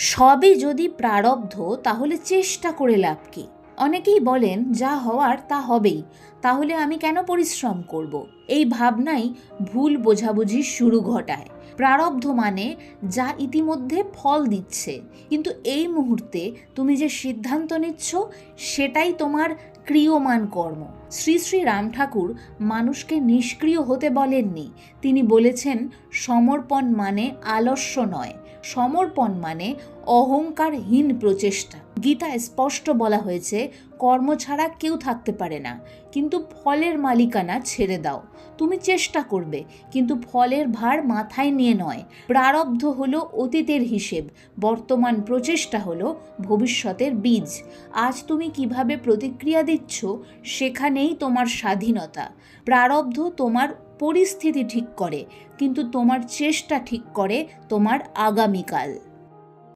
সবই যদি প্রারব্ধ, তাহলে চেষ্টা করে লাভ কি? অনেকেই বলেন যা হওয়ার তা হবেই, তাহলে আমি কেন পরিশ্রম করব? এই ভাবনাই ভুল বোঝাবুঝি শুরু ঘটায়। প্রারব্ধ মানে যা ইতিমধ্যে ফল দিচ্ছে, কিন্তু এই মুহূর্তে তুমি যে সিদ্ধান্ত নিচ্ছ সেটাই তোমার ক্রিয়মান কর্ম। শ্রী শ্রী রাম ঠাকুর মানুষকে নিষ্ক্রিয় হতে বলেননি, তিনি বলেছেন সমর্পণ মানে আলস্য নয়, সমর্পণ মানে অহংকারহীন প্রচেষ্টা। গীতায় স্পষ্ট বলা হয়েছে কর্ম ছাড়া কেউ থাকতে পারে না, কিন্তু ফলের মালিকানা ছেড়ে দাও। তুমি চেষ্টা করবে, কিন্তু ফলের ভার মাথায় নিয়ে নয়। প্রারব্ধ হলো অতীতের হিসেব, বর্তমান প্রচেষ্টা হলো ভবিষ্যতের বীজ। আজ তুমি কিভাবে প্রতিক্রিয়া দিচ্ছ সেখানেই তোমার স্বাধীনতা। প্রারব্ধ তোমার পরিস্থিতি ঠিক করে, কিন্তু তোমার চেষ্টা ঠিক করে তোমার আগামীকাল।